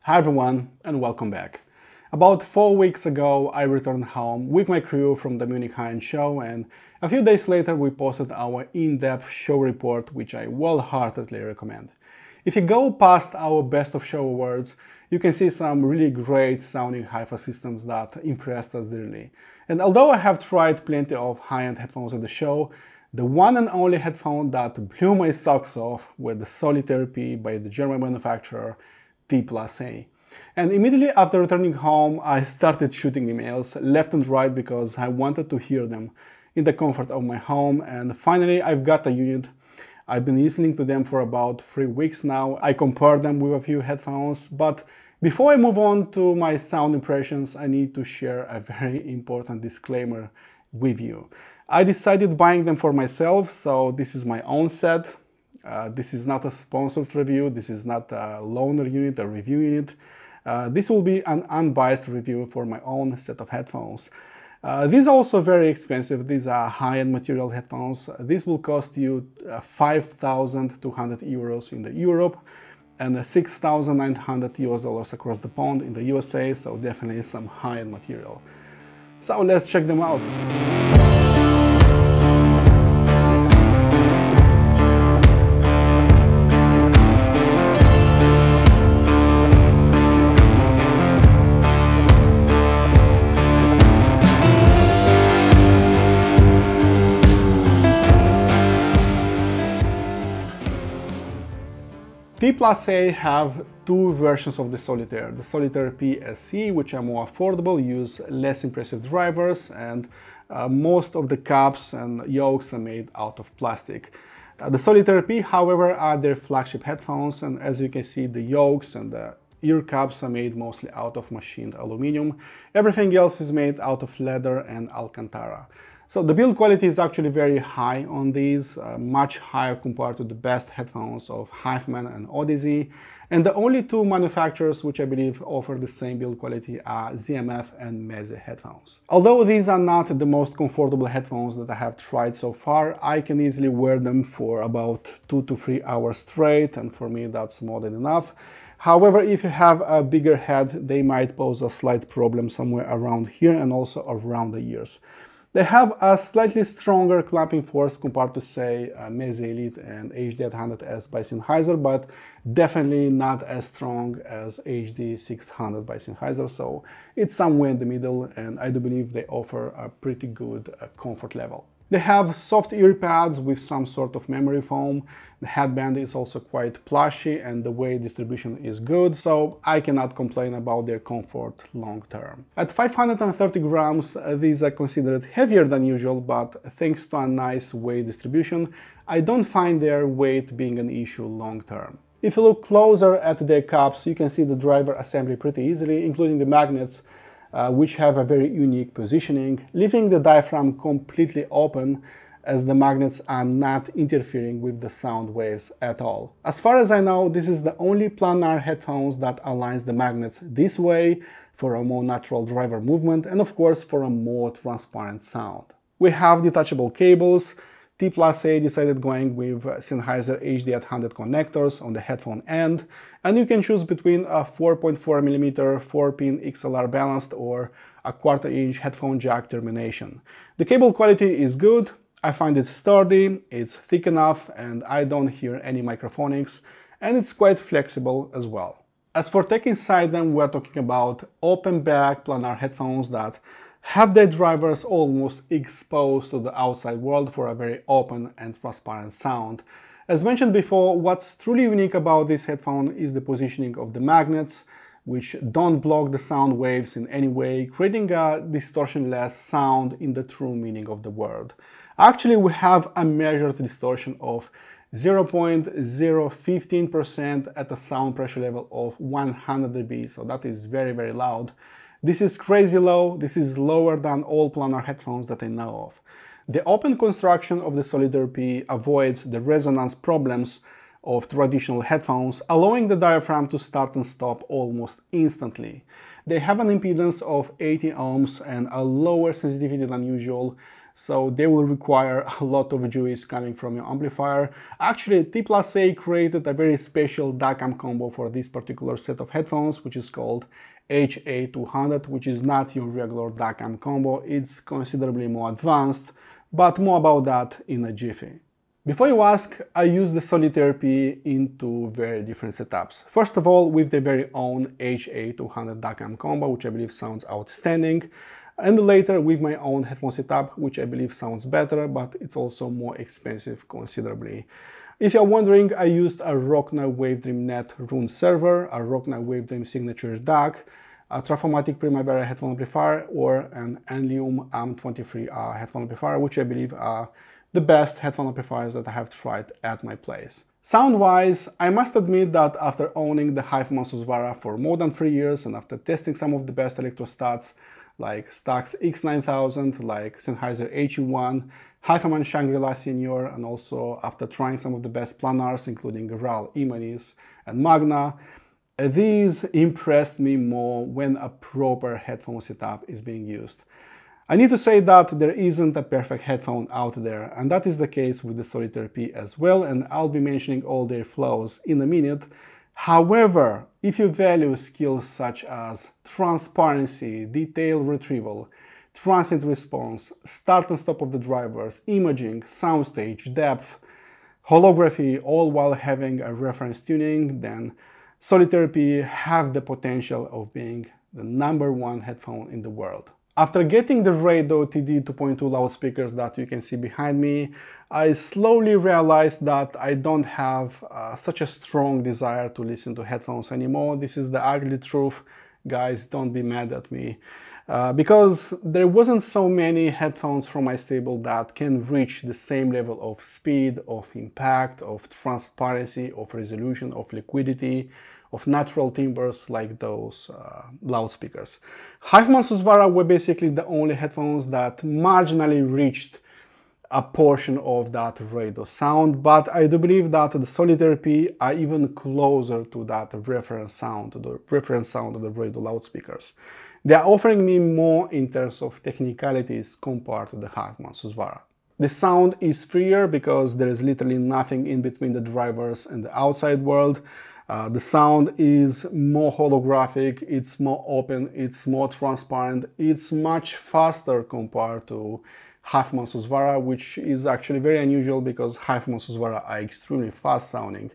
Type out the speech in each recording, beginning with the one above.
Hi everyone and welcome back. About 4 weeks ago I returned home with my crew from the Munich High-End show, and a few days later we posted our in-depth show report, which I wholeheartedly recommend. If you go past our Best of Show awards, you can see some really great sounding hi-fi systems that impressed us dearly. And although I have tried plenty of high-end headphones at the show, the one and only headphone that blew my socks off was the Solitaire P by the German manufacturer T+A. And immediately after returning home, I started shooting emails left and right because I wanted to hear them in the comfort of my home. And finally, I've got a unit. I've been listening to them for about 3 weeks now. I compared them with a few headphones, but before I move on to my sound impressions, I need to share a very important disclaimer with you. I decided buying them for myself, so this is my own set. This is not a sponsored review, this is not a loaner unit, a review unit. This will be an unbiased review for my own set of headphones. These are also very expensive. These are high-end material headphones. This will cost you 5,200 euros in Europe and 6,900 US dollars across the pond in the USA, so definitely some high-end material. So let's check them out. T+A have two versions of the Solitaire. The Solitaire P SE, which are more affordable, use less impressive drivers, and most of the caps and yokes are made out of plastic. The Solitaire P, however, are their flagship headphones, and as you can see, the yokes and the ear caps are made mostly out of machined aluminum. Everything else is made out of leather and Alcantara. So the build quality is actually very high on these, much higher compared to the best headphones of HiFiMan and Odyssey. And the only two manufacturers which I believe offer the same build quality are ZMF and Meze headphones. Although these are not the most comfortable headphones that I have tried so far, I can easily wear them for about 2 to 3 hours straight, and for me that's more than enough. However, if you have a bigger head, they might pose a slight problem somewhere around here and also around the ears. They have a slightly stronger clamping force compared to, say, Meze Elite and HD800S by Sennheiser, but definitely not as strong as HD600 by Sennheiser, so it's somewhere in the middle, and I do believe they offer a pretty good comfort level. They have soft ear pads with some sort of memory foam. The headband is also quite plushy and the weight distribution is good, so I cannot complain about their comfort long term. At 530 grams, these are considered heavier than usual, but thanks to a nice weight distribution, I don't find their weight being an issue long term. If you look closer at their caps, you can see the driver assembly pretty easily, including the magnets, which have a very unique positioning, leaving the diaphragm completely open as the magnets are not interfering with the sound waves at all. As far as I know, this is the only planar headphones that aligns the magnets this way for a more natural driver movement and of course for a more transparent sound. We have detachable cables. T+A decided going with Sennheiser HD800 connectors on the headphone end, and you can choose between a 4.4mm 4-pin XLR balanced or a 1/4 inch headphone jack termination. The cable quality is good, I find it sturdy, it's thick enough, and I don't hear any microphonics, and it's quite flexible as well. As for tech inside them, we're talking about open back planar headphones that have their drivers almost exposed to the outside world for a very open and transparent sound. As mentioned before, what's truly unique about this headphone is the positioning of the magnets, which don't block the sound waves in any way, creating a distortionless sound in the true meaning of the word. Actually, we have a measured distortion of 0.015% at a sound pressure level of 100 dB, so that is very, very loud. This is crazy low. This is lower than all planar headphones that I know of. The open construction of the Solitaire P avoids the resonance problems of traditional headphones, allowing the diaphragm to start and stop almost instantly. They have an impedance of 80 ohms and a lower sensitivity than usual, so they will require a lot of juice coming from your amplifier. Actually, T+A created a very special DAC combo for this particular set of headphones, which is called HA200, which is not your regular DAC combo. It's considerably more advanced, but more about that in a jiffy. Before you ask, I use the Solitaire P in two very different setups. First of all, with the very own HA200 DAC combo, which I believe sounds outstanding, and later with my own headphone setup, which I believe sounds better, but it's also more expensive considerably. If you're wondering, I used a Rockna Wavedream Net Rune server, a Rockna Wavedream Signature DAC, a Trafomatic Primavera headphone amplifier, or an Enlium AM23R headphone amplifier, which I believe are the best headphone amplifiers that I have tried at my place. Sound-wise, I must admit that after owning the HiFiMan Susvara for more than 3 years and after testing some of the best electrostats like Stax X9000, like Sennheiser HE1, HiFiMan Shangri-La Senior, and also after trying some of the best planars including RAL Imanis and Magna, these impressed me more when a proper headphone setup is being used. I need to say that there isn't a perfect headphone out there, and that is the case with the Solitaire P as well, and I'll be mentioning all their flaws in a minute. However, if you value skills such as transparency, detail retrieval, transient response, start and stop of the drivers, imaging, soundstage, depth, holography, all while having a reference tuning, then Solitaire P have the potential of being the #1 headphone in the world. After getting the Radio TD 2.2 loudspeakers that you can see behind me, I slowly realized that I don't have such a strong desire to listen to headphones anymore. This is the ugly truth, guys, don't be mad at me. Because there wasn't so many headphones from my stable that can reach the same level of speed, of impact, of transparency, of resolution, of liquidity, of natural timbres like those loudspeakers. HiFiMan Susvara were basically the only headphones that marginally reached a portion of that radio sound, but I do believe that the Solitaire P are even closer to that reference sound, to the reference sound of the radio loudspeakers. They are offering me more in terms of technicalities compared to the HiFiMan Susvara. The sound is freer because there is literally nothing in between the drivers and the outside world. The sound is more holographic, it's more open, it's more transparent, it's much faster compared to HiFiMan Susvara, which is actually very unusual because HiFiMan Susvara are extremely fast sounding.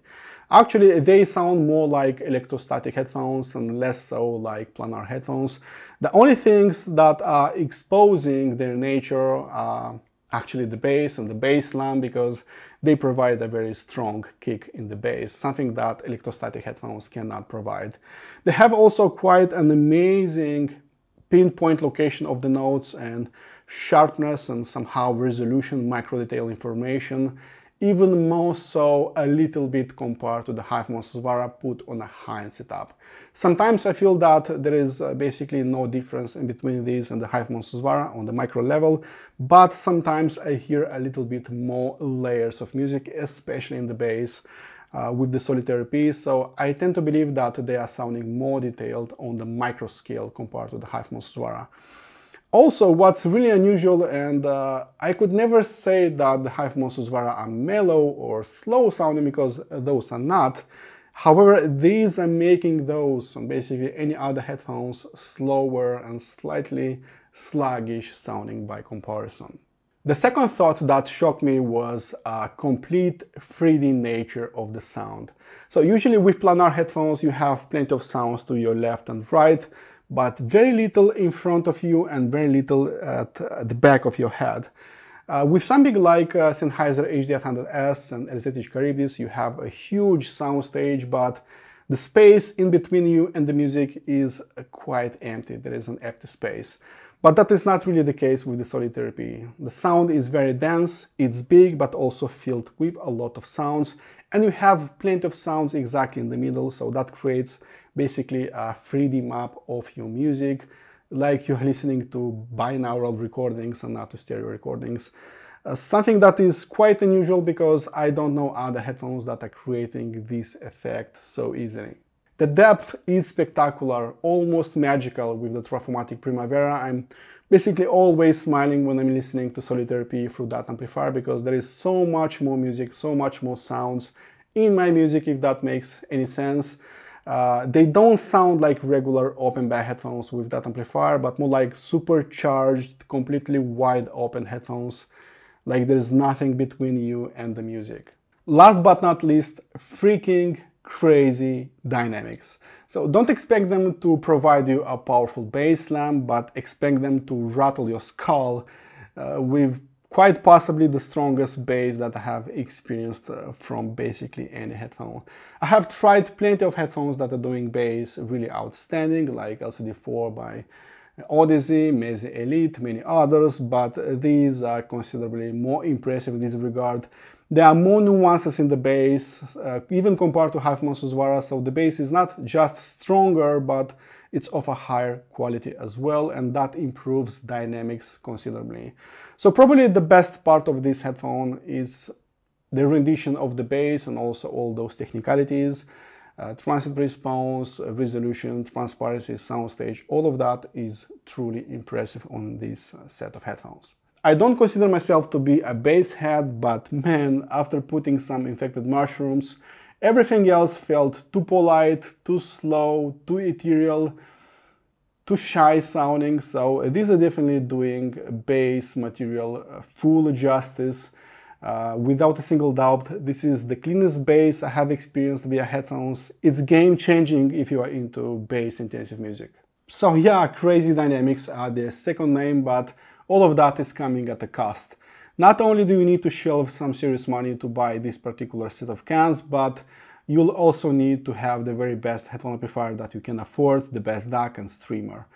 Actually, they sound more like electrostatic headphones and less so like planar headphones. The only things that are exposing their nature are actually the bass and the bass lamp, because they provide a very strong kick in the bass, something that electrostatic headphones cannot provide. They have also quite an amazing pinpoint location of the notes and sharpness and somehow resolution, micro detail information, even more so a little bit compared to the HiFiMan Susvara put on a high-end setup. Sometimes I feel that there is basically no difference in between these and the HiFiMan Susvara on the micro level, but sometimes I hear a little bit more layers of music, especially in the bass with the Solitaire P, so I tend to believe that they are sounding more detailed on the micro scale compared to the HiFiMan Susvara. Also, what's really unusual, and I could never say that the HiFiMan Susvara are mellow or slow sounding, because those are not. However, these are making those, basically any other headphones, slower and slightly sluggish sounding by comparison. The second thought that shocked me was a complete 3D nature of the sound. So usually with planar headphones you have plenty of sounds to your left and right, but very little in front of you and very little at the back of your head. With something like Sennheiser HD800S and LZH Charybdis, you have a huge soundstage, but the space in between you and the music is quite empty. There is an empty space. But that is not really the case with the Solitaire P. The sound is very dense, it's big, but also filled with a lot of sounds, and you have plenty of sounds exactly in the middle, so that creates basically a 3D map of your music, like you're listening to binaural recordings and not to stereo recordings. Something that is quite unusual because I don't know other headphones that are creating this effect so easily. The depth is spectacular, almost magical with the Trafomatic Primavera. I'm basically always smiling when I'm listening to Solitaire P through that amplifier, because there is so much more music, so much more sounds in my music, if that makes any sense. They don't sound like regular open back headphones with that amplifier, but more like supercharged, completely wide open headphones, like there's nothing between you and the music. Last but not least, freaking crazy dynamics. So don't expect them to provide you a powerful bass slam, but expect them to rattle your skull with quite possibly the strongest bass that I have experienced from basically any headphone. I have tried plenty of headphones that are doing bass really outstanding, like LCD4 by Odyssey, Meze Elite, many others, but these are considerably more impressive in this regard. There are more nuances in the bass, even compared to HiFiMan Susvara, so the bass is not just stronger, but it's of a higher quality as well, and that improves dynamics considerably. So probably the best part of this headphone is the rendition of the bass and also all those technicalities. Transient response, resolution, transparency, soundstage, all of that is truly impressive on this set of headphones. I don't consider myself to be a bass head, but man, after putting some infected mushrooms, everything else felt too polite, too slow, too ethereal, too shy sounding, so these are definitely doing bass material full justice. Without a single doubt, this is the cleanest bass I have experienced via headphones. It's game-changing if you are into bass-intensive music. So yeah, crazy dynamics are their second name, but all of that is coming at a cost. Not only do you need to shell some serious money to buy this particular set of cans, but you'll also need to have the very best headphone amplifier that you can afford, the best DAC and streamer.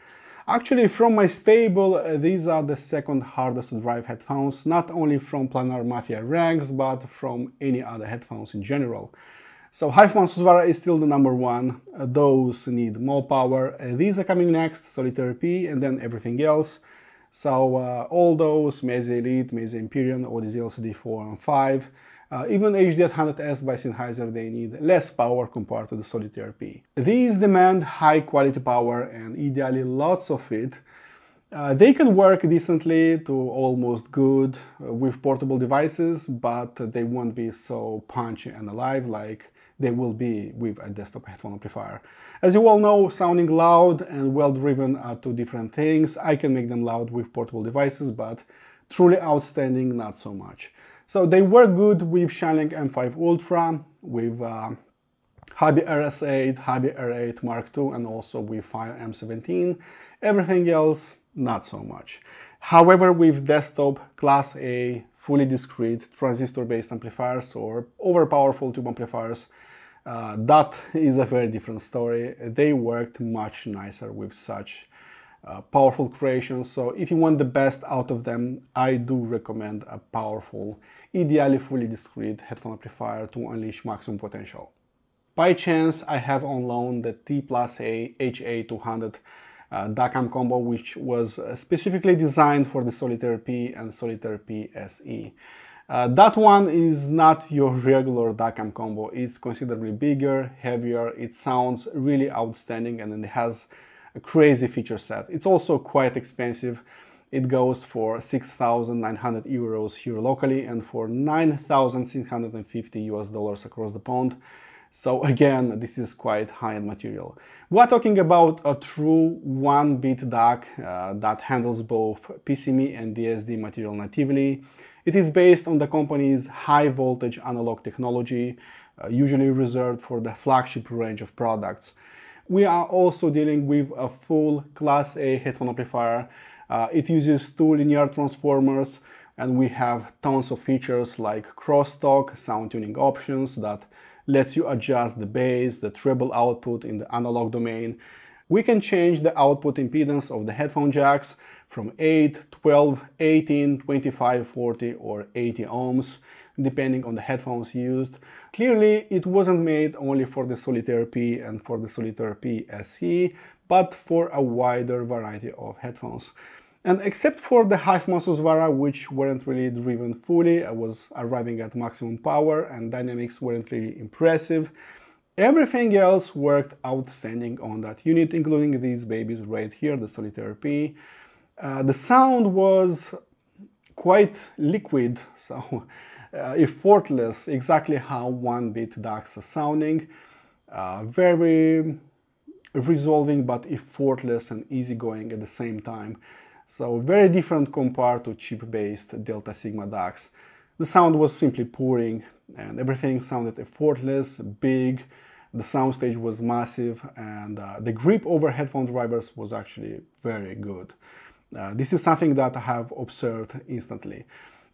Actually, from my stable, these are the second hardest to drive headphones, not only from Planar Mafia ranks, but from any other headphones in general. So HiFiMan Susvara is still the number one. Those need more power. These are coming next, Solitaire P, and then everything else. So all those, Meze Elite, Meze Empyrean, Odyssey LCD4 and 5, even HD800S by Sennheiser, they need less power compared to the Solitaire P. These demand high quality power and ideally lots of it. They can work decently to almost good with portable devices, but they won't be so punchy and alive like they will be with a desktop headphone amplifier. As you all know, sounding loud and well-driven are two different things. I can make them loud with portable devices, but truly outstanding, not so much. So they work good with Shinling M5 Ultra, with Habi RS8, Habi R8 Mark II, and also with Fire M17. Everything else, not so much. However, with desktop Class A, fully discrete, transistor-based amplifiers or overpowerful tube amplifiers, that is a very different story. They worked much nicer with such powerful creations, so if you want the best out of them, I do recommend a powerful, ideally fully discrete headphone amplifier to unleash maximum potential. By chance, I have on loan the T+A HA200 DAC combo, which was specifically designed for the Solitaire P and Solitaire P SE. That one is not your regular DAC combo. It's considerably bigger, heavier, it sounds really outstanding, and then it has a crazy feature set. It's also quite expensive. It goes for 6,900 euros here locally and for 9,650 US dollars across the pond. So again, this is quite high-end material. We're talking about a true 1-bit DAC that handles both PCMe and DSD material natively. It is based on the company's high-voltage analog technology, usually reserved for the flagship range of products. We are also dealing with a full Class A headphone amplifier. It uses 2 linear transformers, and we have tons of features like crosstalk, sound tuning options that lets you adjust the bass, the treble output in the analog domain. We can change the output impedance of the headphone jacks from 8, 12, 18, 25, 40 or 80 ohms, depending on the headphones used. Clearly, it wasn't made only for the Solitaire P and for the Solitaire P SE, but for a wider variety of headphones. And except for the HiFiMan Susvara, which weren't really driven fully, I was arriving at maximum power and dynamics weren't really impressive, everything else worked outstanding on that unit, including these babies right here, the Solitaire P. The sound was quite liquid, so effortless, exactly how 1-bit DACs are sounding. Very resolving but effortless and easygoing at the same time. So very different compared to chip-based Delta Sigma DACs. The sound was simply pouring and everything sounded effortless, big, the soundstage was massive, and the grip over headphone drivers was actually very good. This is something that I have observed instantly.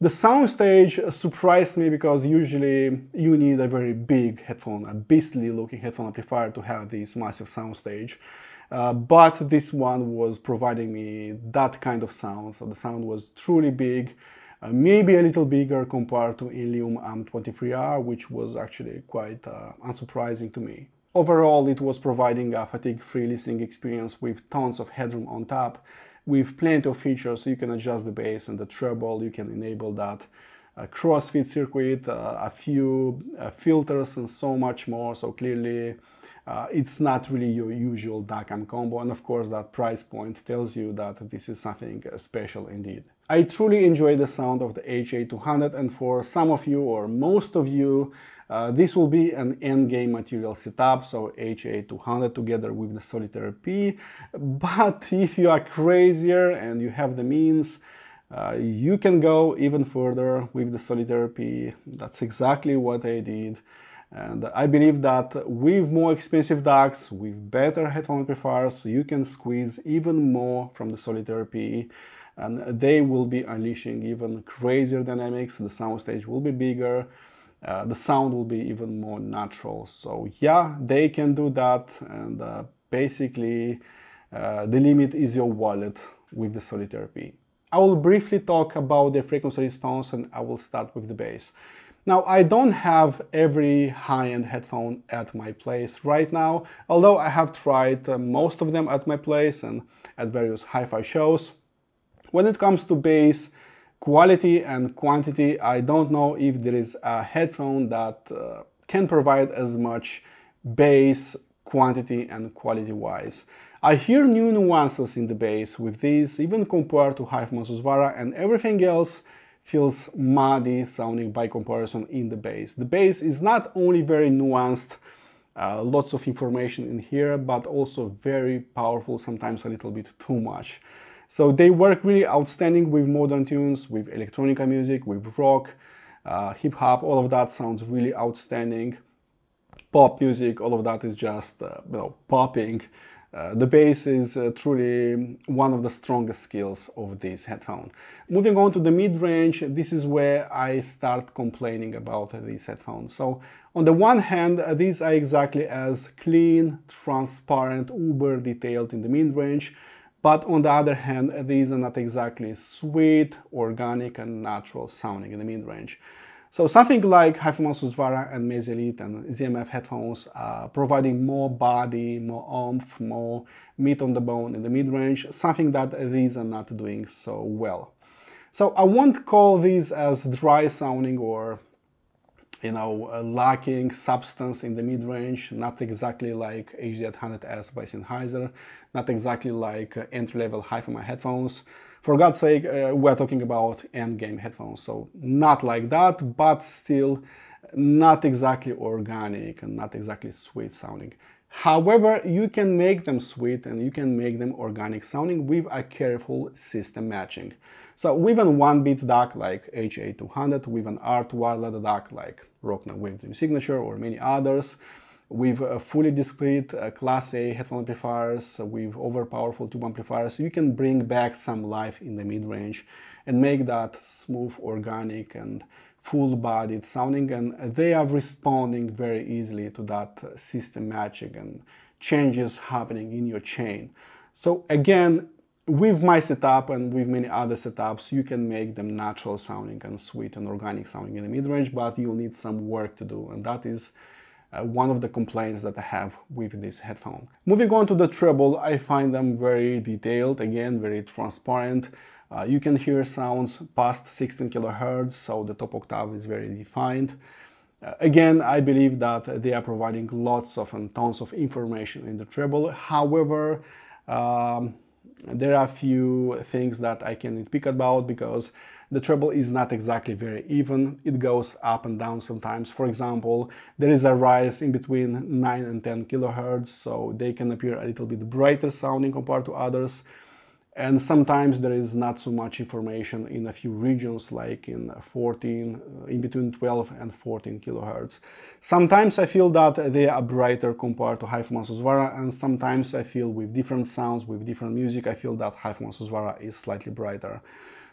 The soundstage surprised me because usually you need a very big headphone, a beastly looking headphone amplifier to have this massive soundstage. But this one was providing me that kind of sound, so the sound was truly big, maybe a little bigger compared to Ilium AM23R, which was actually quite unsurprising to me. Overall, it was providing a fatigue-free listening experience with tons of headroom on top, with plenty of features. So you can adjust the bass and the treble, you can enable that crossfit circuit, a few filters and so much more. So clearly it's not really your usual DAC-AM combo, and of course that price point tells you that this is something special indeed. I truly enjoy the sound of the HA200, and for some of you or most of you this will be an endgame material setup, so HA200 together with the Solitaire P. But if you are crazier and you have the means, you can go even further with the Solitaire P. That's exactly what I did. And I believe that with more expensive DACs, with better headphone amplifiers, you can squeeze even more from the Solitaire P, and they will be unleashing even crazier dynamics. The soundstage will be bigger. The sound will be even more natural. So yeah, they can do that, and basically the limit is your wallet with the Solitaire P. I will briefly talk about the frequency response, and I will start with the bass. Now, I don't have every high-end headphone at my place right now, although I have tried most of them at my place and at various hi-fi shows. When it comes to bass quality and quantity, I don't know if there is a headphone that can provide as much bass quantity and quality-wise. I hear new nuances in the bass with these, even compared to HiFiMan Susvara, and everything else feels muddy sounding by comparison in the bass. The bass is not only very nuanced, lots of information in here, but also very powerful, sometimes a little bit too much. So they work really outstanding with modern tunes, with electronica music, with rock, hip-hop, all of that sounds really outstanding. Pop music, all of that is just popping. The bass is truly one of the strongest skills of this headphone. Moving on to the mid-range, this is where I start complaining about this headphone. So on the one hand, these are exactly as clean, transparent, uber detailed in the mid-range, but on the other hand, these are not exactly sweet, organic and natural sounding in the mid-range. So something like HiFiMan Susvara and Meze Elite and ZMF headphones are providing more body, more oomph, more meat on the bone in the mid-range, something that these are not doing so well. So I won't call these as dry sounding or lacking substance in the mid-range, not exactly like HD800S by Sennheiser, not exactly like entry-level HiFiMan headphones. For God's sake, we're talking about endgame headphones, so not like that, but still not exactly organic and not exactly sweet sounding. However, you can make them sweet and you can make them organic sounding with a careful system matching. So with an 1-bit DAC like HA200, with an R2R ladder DAC like Rockner Wavedream Signature or many others, with fully discrete Class A headphone amplifiers, with overpowerful tube amplifiers, you can bring back some life in the mid-range and make that smooth, organic and full-bodied sounding, and they are responding very easily to that system matching and changes happening in your chain. So again, with my setup and with many other setups, you can make them natural sounding and sweet and organic sounding in the mid-range, but you'll need some work to do, and that is one of the complaints that I have with this headphone. Moving on to the treble, I find them very detailed, again, very transparent. You can hear sounds past 16 kHz, so the top octave is very defined. Again, I believe that they are providing lots of and tons of information in the treble. However, There are a few things that I can nitpick about because the treble is not exactly very even. It goes up and down sometimes. For example, there is a rise in between 9 and 10 kilohertz, so they can appear a little bit brighter sounding compared to others. And sometimes there is not so much information in a few regions, like in between 12 and 14 kilohertz. Sometimes I feel that they are brighter compared to HiFiMan Susvara, and sometimes I feel with different sounds, with different music, I feel that HiFiMan Susvara is slightly brighter.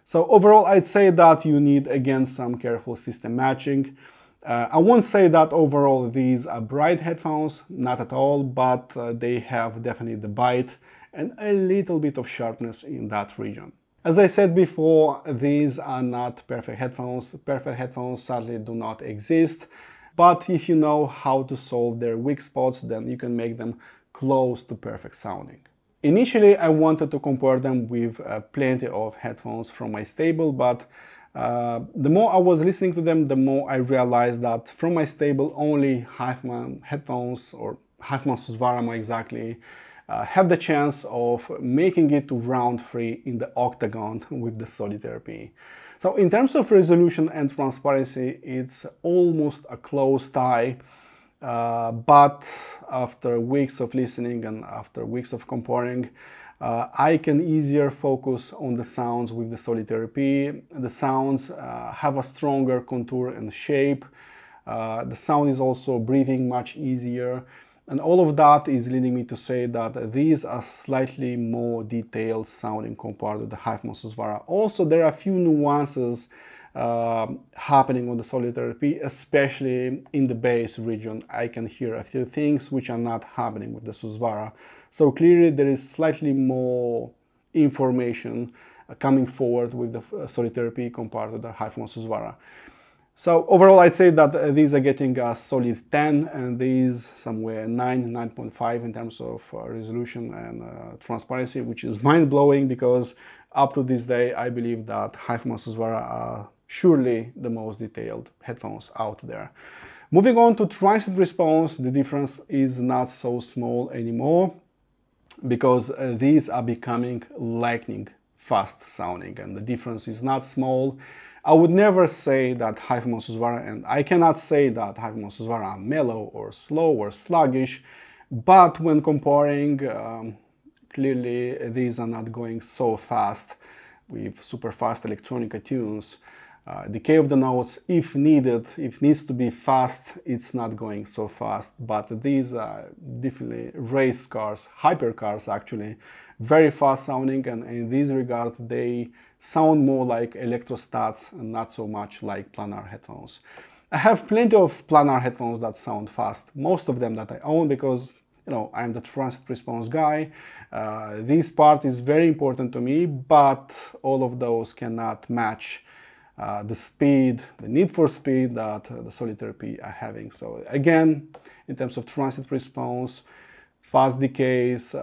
So overall, I'd say that you need, again, some careful system matching. I won't say that overall these are bright headphones, not at all, but they have definitely the bite and a little bit of sharpness in that region. As I said before, these are not perfect headphones. Perfect headphones sadly do not exist, but if you know how to solve their weak spots, then you can make them close to perfect sounding. Initially, I wanted to compare them with plenty of headphones from my stable, but the more I was listening to them, the more I realized that from my stable, only HiFiMan headphones, or HiFiMan Susvara more exactly, have the chance of making it to round 3 in the octagon with the Solitaire P. So in terms of resolution and transparency, it's almost a close tie, but after weeks of listening and after weeks of comparing, I can easier focus on the sounds with the Solitaire P. The sounds have a stronger contour and shape. The sound is also breathing much easier. And all of that is leading me to say that these are slightly more detailed sounding compared to the HiFiMan Susvara. Also, there are a few nuances happening on the Solitaire P, especially in the bass region. I can hear a few things which are not happening with the Susvara. So clearly there is slightly more information coming forward with the Solitaire P compared to the HiFiMan Susvara. So overall, I'd say that these are getting a solid 10 and these somewhere 9, 9.5 in terms of resolution and transparency, which is mind-blowing because up to this day, I believe that HiFiMan Susvara are surely the most detailed headphones out there. Moving on to transit response, the difference is not so small anymore because these are becoming lightning fast sounding and the difference is not small. I would never say that HiFiMan Susvara, and I cannot say that HiFiMan Susvara are mellow or slow or sluggish, but when comparing, clearly these are not going so fast with super fast electronica tunes. Decay of the notes, if needed, if needs to be fast, it's not going so fast, but these are definitely race cars, hypercars actually, very fast sounding, and in this regard they sound more like electrostats and not so much like planar headphones. I have plenty of planar headphones that sound fast, most of them that I own because, you know, I'm the transit response guy. This part is very important to me, but all of those cannot match the speed, the need for speed that the Solitaire P are having. So again, in terms of transit response, fast decays,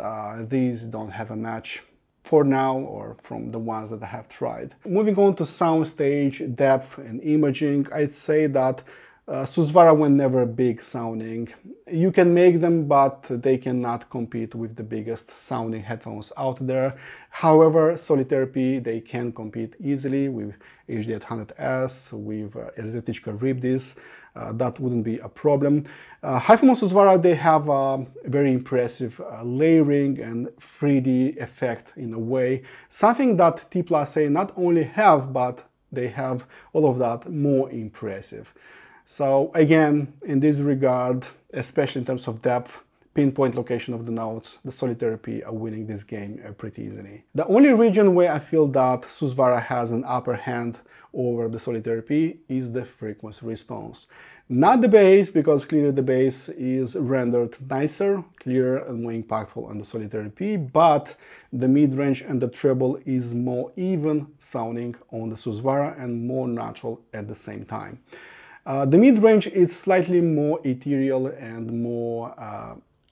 these don't have a match for now, or from the ones that I have tried. Moving on to soundstage, depth and imaging, I'd say that Susvara were never big sounding. You can make them, but they cannot compete with the biggest sounding headphones out there. However, Solitaire P, they can compete easily with HiFiMan with Electrical Ribdis. That wouldn't be a problem. HiFiMan Susvara, they have a very impressive layering and 3D effect in a way. Something that T+A not only have, but they have all of that more impressive. So again, in this regard, especially in terms of depth, pinpoint location of the notes, the Solitaire P are winning this game pretty easily. The only region where I feel that Susvara has an upper hand over the Solitaire P is the frequency response. Not the bass, because clearly the bass is rendered nicer, clearer and more impactful on the Solitaire P, but the mid-range and the treble is more even sounding on the Susvara and more natural at the same time. The mid-range is slightly more ethereal and more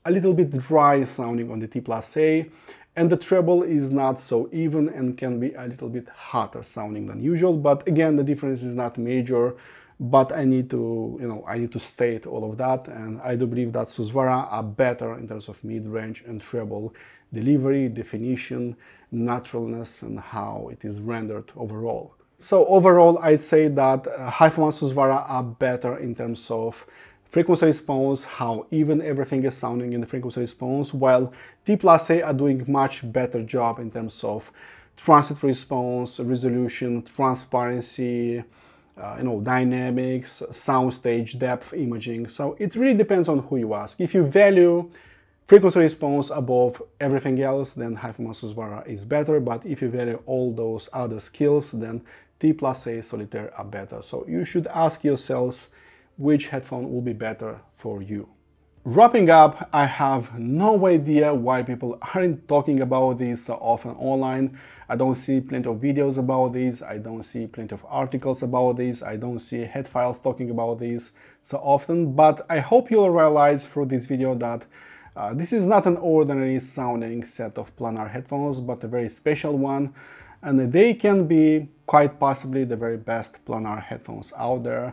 a little bit dry sounding on the T+A, and the treble is not so even and can be a little bit hotter sounding than usual, but again the difference is not major. but I need to state all of that, and I do believe that Susvara are better in terms of mid-range and treble delivery, definition, naturalness, and how it is rendered overall. So overall, I'd say that HiFiMan Susvara are better in terms of frequency response, how even everything is sounding in the frequency response, while T+A are doing much better job in terms of transit response, resolution, transparency, dynamics, soundstage, depth imaging. So it really depends on who you ask. If you value frequency response above everything else, then HiFiMan Susvara is better, but if you value all those other skills, then T+A Solitaire are better. So you should ask yourselves which headphone will be better for you. Wrapping up, I have no idea why people aren't talking about this so often online. I don't see plenty of videos about this, I don't see plenty of articles about this, I don't see head files talking about this so often, but I hope you'll realize through this video that this is not an ordinary sounding set of planar headphones, but a very special one, and they can be quite possibly the very best planar headphones out there.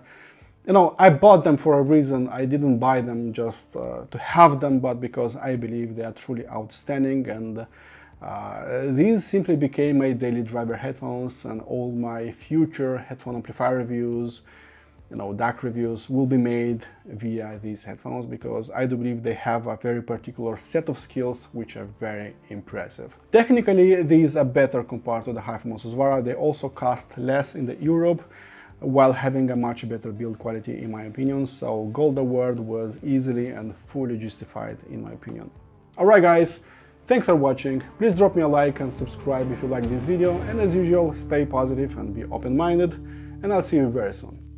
I bought them for a reason. I didn't buy them just to have them, but because I believe they are truly outstanding, and these simply became my daily driver headphones, and all my future headphone amplifier reviews, DAC reviews will be made via these headphones, because I do believe they have a very particular set of skills which are very impressive. Technically, these are better compared to the HiFiMan Susvara. They also cost less in Europe, while having a much better build quality in my opinion, so Gold Award was easily and fully justified in my opinion. Alright guys, thanks for watching, please drop me a like and subscribe if you like this video, and as usual, stay positive and be open-minded, and I'll see you very soon.